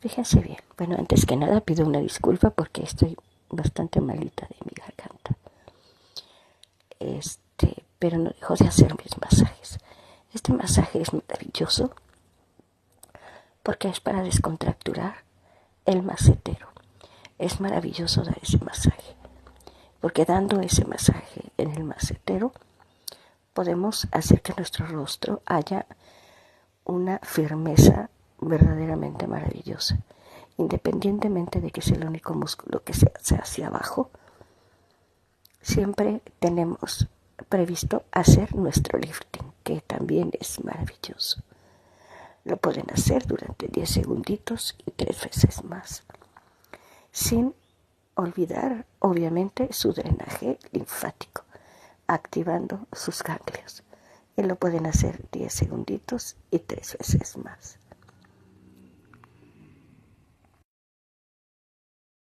Fíjense bien. Bueno, antes que nada pido una disculpa porque estoy bastante malita de mi garganta. Pero no dejo de hacer mis masajes. Este masaje es maravilloso porque es para descontracturar el macetero. Es maravilloso dar ese masaje, porque dando ese masaje en el macetero podemos hacer que nuestro rostro haya una firmeza verdaderamente maravillosa, independientemente de que sea el único músculo que se hace hacia abajo. Siempre tenemos previsto hacer nuestro lifting, que también es maravilloso. Lo pueden hacer durante 10 segunditos y 3 veces más, sin olvidar, obviamente, su drenaje linfático, activando sus ganglios. Y lo pueden hacer 10 segunditos y 3 veces más.